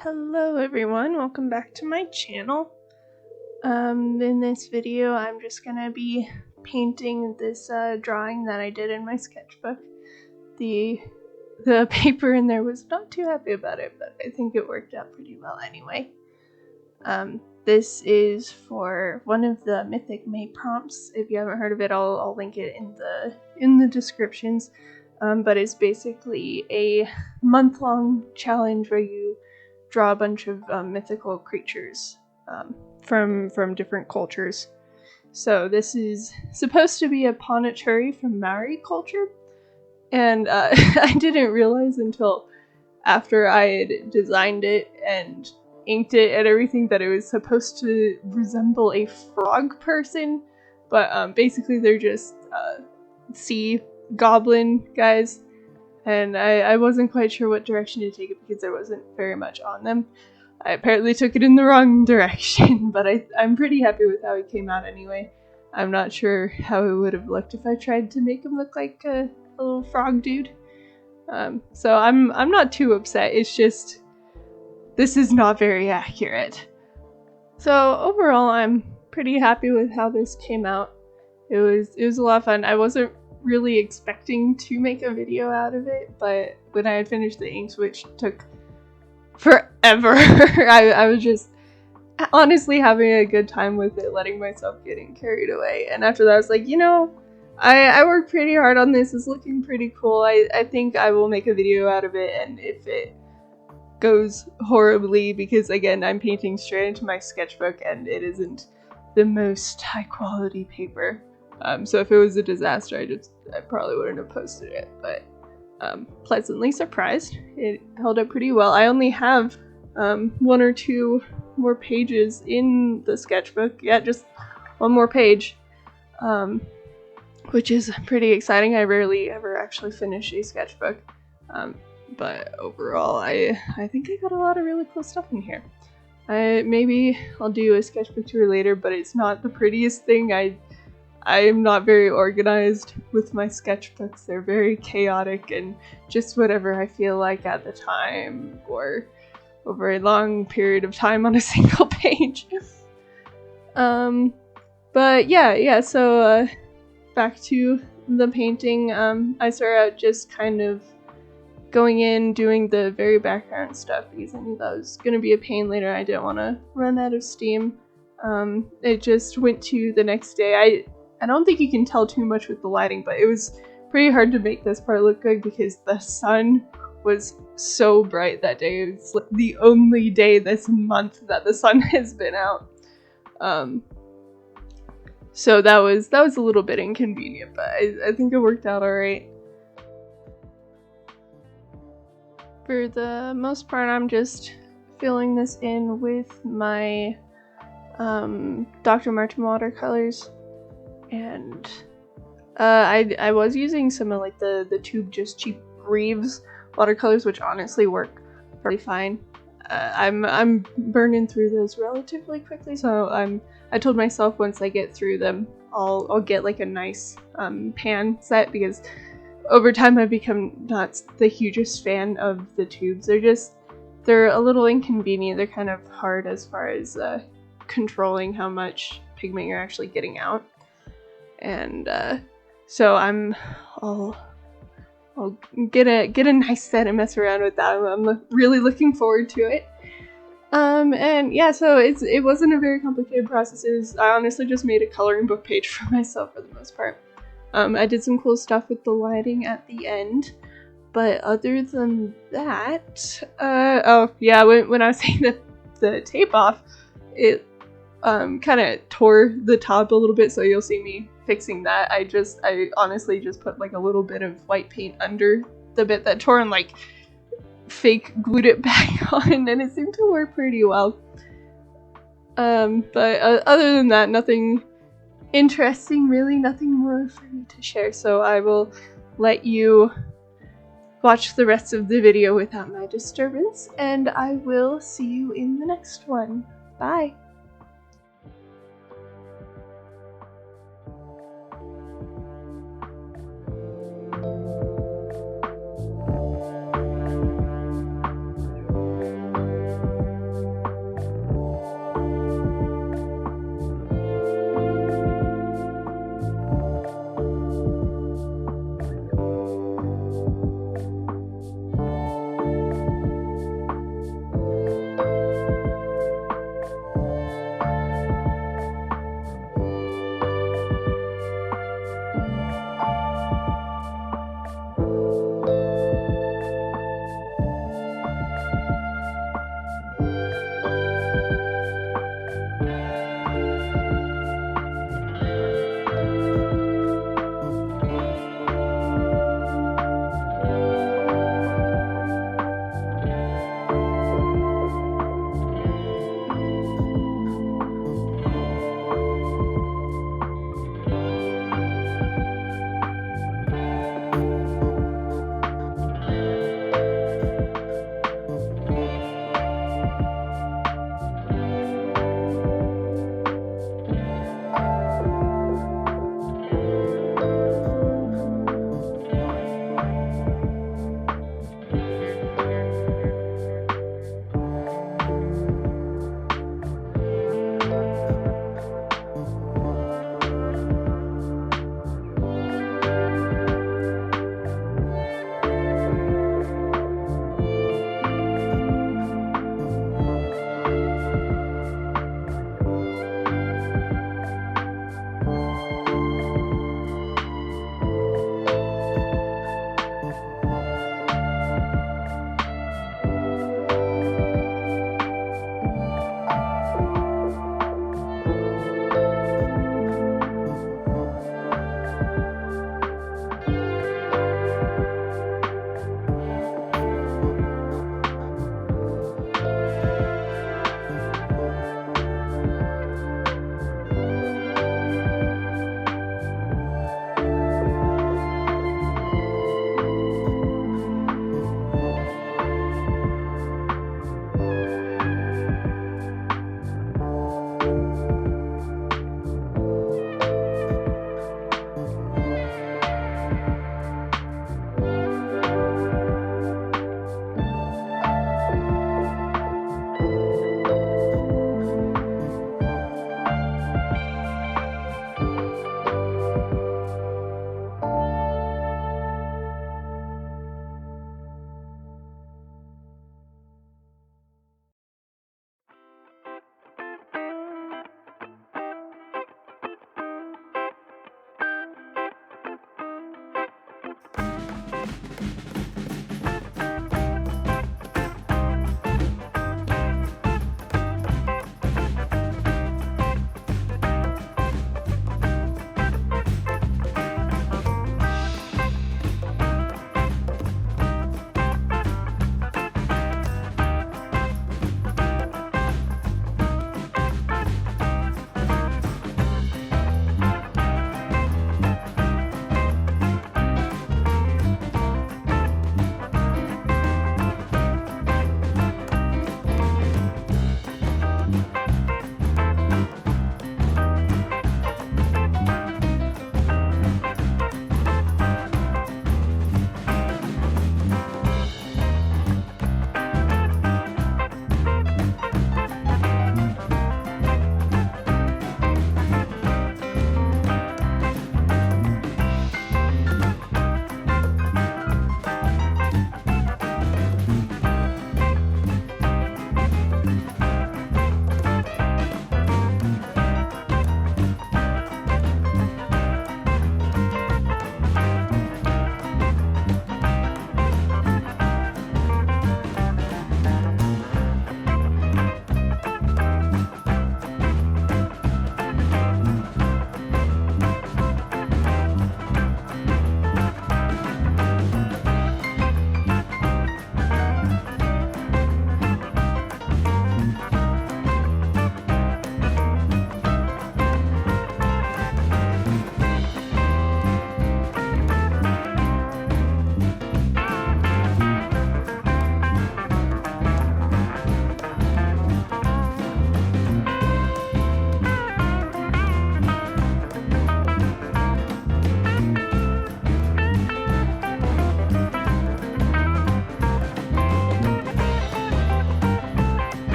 Hello everyone, welcome back to my channel. In this video I'm just gonna be painting this drawing that I did in my sketchbook. The paper in there was not too happy about it, but I think it worked out pretty well anyway. This is for one of the Mythic May prompts. If you haven't heard of it, I'll link it in the descriptions. But it's basically a month-long challenge where you draw a bunch of mythical creatures from different cultures. So this is supposed to be a Pondicherry from Maori culture, and I didn't realize until after I had designed it and inked it and everything that it was supposed to resemble a frog person, but basically they're just sea goblin guys. And I wasn't quite sure what direction to take it because there wasn't very much on them. I apparently took it in the wrong direction, but I'm pretty happy with how it came out anyway. I'm not sure how it would have looked if I tried to make him look like a little frog dude. So I'm not too upset, it's just this is not very accurate. So overall I'm pretty happy with how this came out. It was a lot of fun. I wasn't really expecting to make a video out of it, but when I had finished the inks, which took forever, I was just honestly having a good time with it, letting myself getting carried away. And after that I was like, you know, I worked pretty hard on this, it's looking pretty cool. I think I will make a video out of it, and if it goes horribly, because again I'm painting straight into my sketchbook and it isn't the most high quality paper. So if it was a disaster, I probably wouldn't have posted it, but pleasantly surprised. It held up pretty well. I only have one or two more pages in the sketchbook. Yeah, just one more page, which is pretty exciting. I rarely ever actually finish a sketchbook, but overall I think I got a lot of really cool stuff in here. Maybe I'll do a sketchbook tour later, but it's not the prettiest thing. I am not very organized with my sketchbooks. They're very chaotic and just whatever I feel like at the time or over a long period of time on a single page. But yeah, so back to the painting. I started out just kind of going in, doing the very background stuff because I knew that was going to be a pain later. I didn't want to run out of steam. It just went to the next day. I don't think you can tell too much with the lighting, but it was pretty hard to make this part look good because the sun was so bright that day. It's like the only day this month that the sun has been out. So that was a little bit inconvenient, but I think it worked out alright. For the most part, I'm just filling this in with my Dr. Martin watercolors. And I was using some of like the tube just cheap Reeves watercolors, which honestly work pretty fine. I'm burning through those relatively quickly, so I told myself once I get through them I'll get like a nice pan set, because over time I've become not the hugest fan of the tubes. They're a little inconvenient. They're kind of hard as far as controlling how much pigment you're actually getting out. And so I'll get a nice set and mess around with that. I'm really looking forward to it. And yeah, so it wasn't a very complicated process. I honestly just made a coloring book page for myself for the most part. I did some cool stuff with the lighting at the end, but other than that, oh yeah, when I was taking the tape off, it kind of tore the top a little bit, so you'll see me fixing that. I honestly just put like a little bit of white paint under the bit that tore and like fake glued it back on, and it seemed to work pretty well. But other than that, nothing interesting, really, nothing more for me to share, so I will let you watch the rest of the video without my disturbance, and I will see you in the next one. Bye!